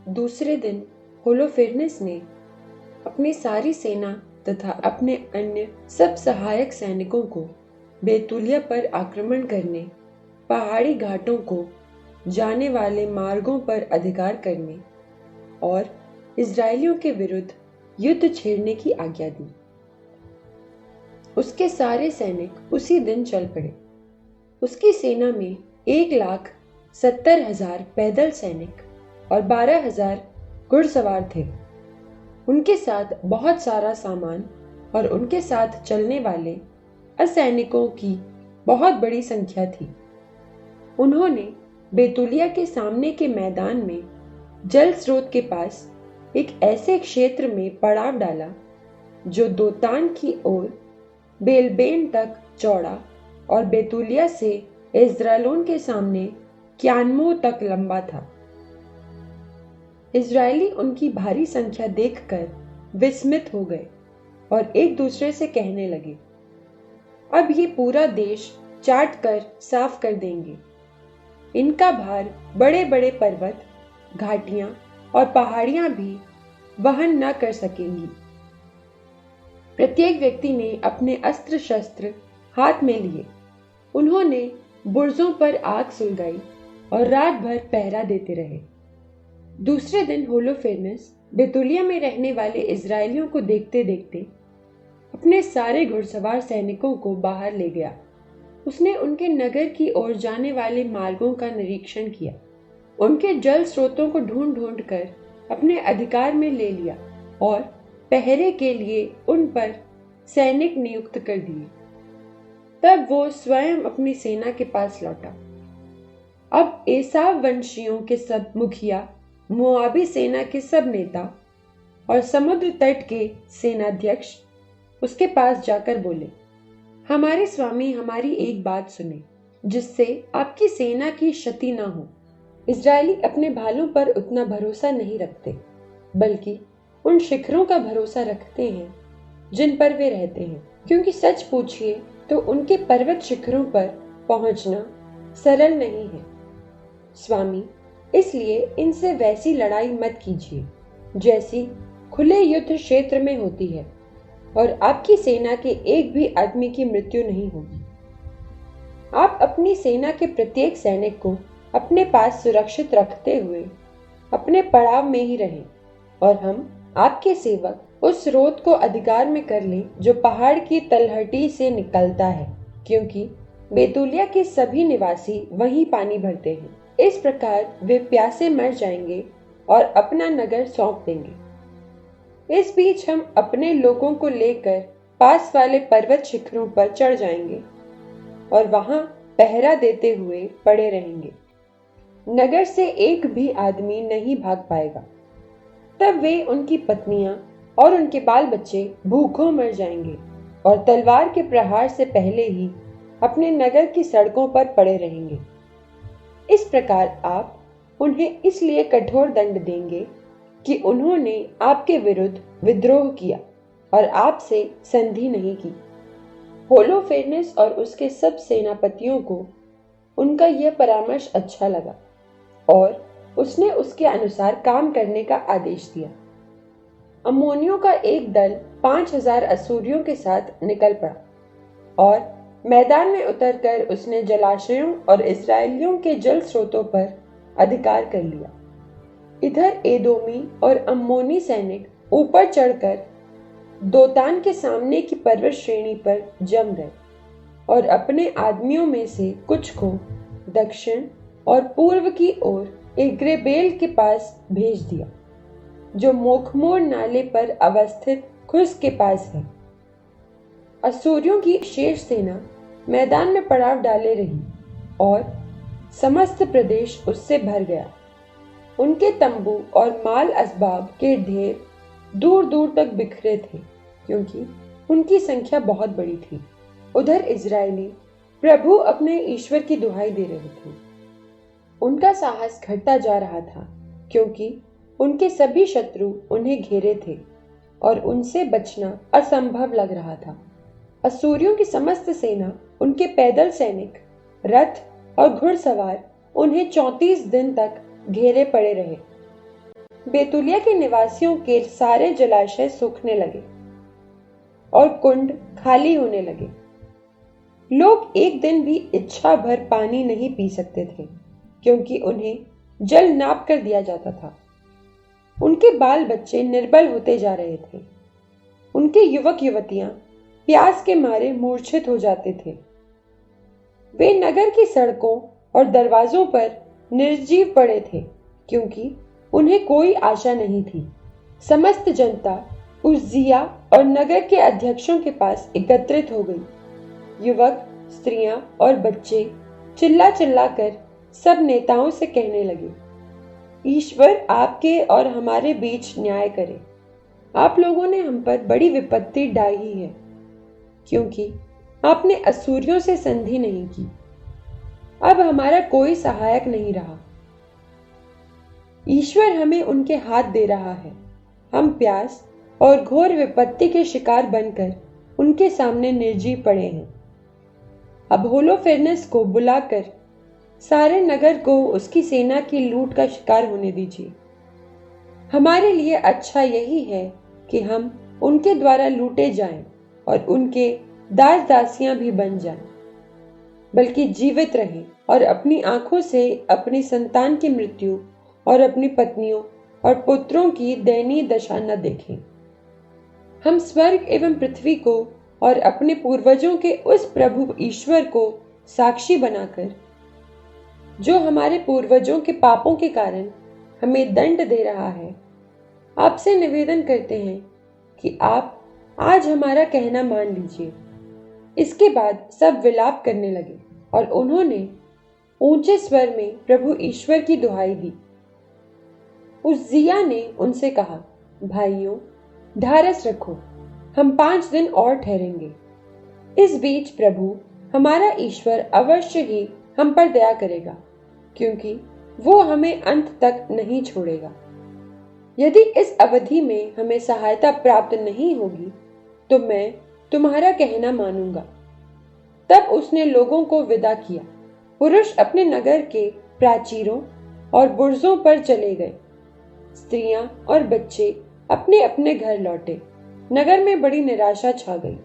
दूसरे दिन होलोफेर्नेस ने अपनी सारी सेना तथा अपने अन्य सब सहायक सैनिकों को बेतुलिया पर आक्रमण करने, पहाड़ी घाटों को जाने वाले मार्गों पर अधिकार करने और इजरायलियों के विरुद्ध युद्ध छेड़ने की आज्ञा दी। उसके सारे सैनिक उसी दिन चल पड़े। उसकी सेना में 1,70,000 पैदल सैनिक और 12,000 घुड़सवार थे। उनके साथ बहुत सारा सामान और उनके साथ चलने वाले असैनिकों की बहुत बड़ी संख्या थी। उन्होंने बेतुलिया के सामने के मैदान में जल स्रोत के पास एक ऐसे क्षेत्र में पड़ाव डाला जो दोतान की ओर बेलबेन तक चौड़ा और बेतुलिया से इस्राएलोन के सामने क्यानमो तक लंबा था। इजरायली उनकी भारी संख्या देखकर विस्मित हो गए और एक दूसरे से कहने लगे, अब ये पूरा देश चाट कर साफ कर देंगे। इनका भार बड़े बड़े पर्वत, घाटियां और पहाड़ियां भी वहन न कर सकेंगी। प्रत्येक व्यक्ति ने अपने अस्त्र शस्त्र हाथ में लिए। उन्होंने बुर्जों पर आग सुलगाई और रात भर पहरा देते रहे। दूसरे दिन होलोफेर्नेस बेतुलिया में रहने वाले इजरायलियों को देखते देखते अपने सारे घुड़सवार सैनिकों को बाहर ले गया। उसने उनके नगर की ओर जाने वाले मार्गों का निरीक्षण किया, उनके जल स्रोतों को ढूंढ ढूंढ कर अपने अधिकार में ले लिया और पहरे के लिए उन पर सैनिक नियुक्त कर दिए। तब वो स्वयं अपनी सेना के पास लौटा। अब एसाव वंशियों के सब मुखिया, मोआबी सेना के सब नेता और समुद्र तट के सेनाध्यक्ष उसके पास जाकर बोले, हमारे स्वामी, हमारी एक बात सुने जिससे आपकी सेना की क्षति न हो। इजरायली अपने भालों पर उतना भरोसा नहीं रखते, बल्कि उन शिखरों का भरोसा रखते हैं जिन पर वे रहते हैं, क्योंकि सच पूछिए तो उनके पर्वत शिखरों पर पहुंचना सरल नहीं है। स्वामी, इसलिए इनसे वैसी लड़ाई मत कीजिए जैसी खुले युद्ध क्षेत्र में होती है, और आपकी सेना के एक भी आदमी की मृत्यु नहीं होगी। आप अपनी सेना के प्रत्येक सैनिक को अपने पास सुरक्षित रखते हुए अपने पड़ाव में ही रहें, और हम आपके सेवक उस स्रोत को अधिकार में कर लें जो पहाड़ की तलहटी से निकलता है, क्योंकि बेतुलिया के सभी निवासी वहीं पानी भरते हैं। इस प्रकार वे प्यासे मर जाएंगे और अपना नगर सौंप देंगे। इस बीच हम अपने लोगों को लेकर पास वाले पर्वत शिखरों पर चढ़ जाएंगे और वहां पहरा देते हुए पड़े रहेंगे। नगर से एक भी आदमी नहीं भाग पाएगा। तब वे, उनकी पत्नियां और उनके बाल बच्चे भूखों मर जाएंगे और तलवार के प्रहार से पहले ही अपने नगर की सड़कों पर पड़े रहेंगे। इस प्रकार आप उन्हें इसलिए कठोर दंड देंगे कि उन्होंने आपके विरुद्ध विद्रोह किया और आपसे संधि नहीं की। होलोफेर्नेस और उसके सब सेनापतियों को उनका यह परामर्श अच्छा लगा और उसने उसके अनुसार काम करने का आदेश दिया। अम्मोनियों का एक दल 5,000 असूरियों के साथ निकल पड़ा और मैदान में उतरकर उसने जलाशयों और इजरायलियों के जल स्रोतों पर अधिकार कर लिया। इधर एदोमी और अम्मोनी सैनिक ऊपर चढ़कर दोतान के सामने की पर्वत श्रेणी पर जम गए और अपने आदमियों में से कुछ को दक्षिण और पूर्व की ओर एग्रेबेल के पास भेज दिया, जो मोखमोर नाले पर अवस्थित खुस के पास है। असूरियों की शेष सेना मैदान में पड़ाव डाले रही और समस्त प्रदेश उससे भर गया। उनके तंबू और माल असबाब के ढेर दूर दूर तक बिखरे थे, क्योंकि उनकी संख्या बहुत बड़ी थी। उधर इजरायली प्रभु अपने ईश्वर की दुहाई दे रहे थे। उनका साहस घटता जा रहा था, क्योंकि उनके सभी शत्रु उन्हें घेरे थे और उनसे बचना असंभव लग रहा था। असूरियों की समस्त सेना, उनके पैदल सैनिक, रथ और घुड़सवार उन्हें 34 दिन तक घेरे पड़े रहे। बेतुलिया के निवासियों के सारे जलाशय सूखने लगे और कुंड खाली होने लगे। लोग एक दिन भी इच्छा भर पानी नहीं पी सकते थे, क्योंकि उन्हें जल नाप कर दिया जाता था। उनके बाल बच्चे निर्बल होते जा रहे थे। उनके युवक युवतियां प्यास के मारे मूर्छित हो जाते थे। वे नगर की सड़कों और दरवाजों पर निर्जीव पड़े थे, क्योंकि उन्हें कोई आशा नहीं थी। समस्त जनता उज्जिया और नगर के अध्यक्षों के पास एकत्रित हो गई। युवक, स्त्रियां और बच्चे चिल्ला चिल्ला कर सब नेताओं से कहने लगे, ईश्वर आपके और हमारे बीच न्याय करे। आप लोगों ने हम पर बड़ी विपत्ति डाही है, क्योंकि आपने असूरियों से संधि नहीं की। अब हमारा कोई सहायक नहीं रहा। ईश्वर हमें उनके हाथ दे रहा है। हम प्यास और घोर विपत्ति के शिकार बनकर उनके सामने निर्जीव पड़े हैं। अब होलोफेर्नेस को बुलाकर सारे नगर को उसकी सेना की लूट का शिकार होने दीजिए। हमारे लिए अच्छा यही है कि हम उनके द्वारा लूटे जाएं और उनके दास दासियां भी बन जाएं, बल्कि जीवित रहें और अपनी आंखों से अपनी संतान की मृत्यु और अपनी पत्नियों और पुत्रों की दयनीय दशा न देखें। हम स्वर्ग एवं पृथ्वी को और अपने पूर्वजों के उस प्रभु ईश्वर को साक्षी बनाकर, जो हमारे पूर्वजों के पापों के कारण हमें दंड दे रहा है, आपसे निवेदन करते हैं कि आप आज हमारा कहना मान लीजिए। इसके बाद सब विलाप करने लगे और उन्होंने ऊंचे स्वर में प्रभु ईश्वर की दुहाई दी। उज्जिया ने उनसे कहा, भाइयों, ढारस रखो, हम 5 दिन और ठहरेंगे। इस बीच प्रभु हमारा ईश्वर अवश्य ही हम पर दया करेगा, क्योंकि वो हमें अंत तक नहीं छोड़ेगा। यदि इस अवधि में हमें सहायता प्राप्त नहीं होगी तो मैं तुम्हारा कहना मानूंगा। तब उसने लोगों को विदा किया। पुरुष अपने नगर के प्राचीरों और बुर्जों पर चले गए। स्त्रियां और बच्चे अपने अपने घर लौटे। नगर में बड़ी निराशा छा गई।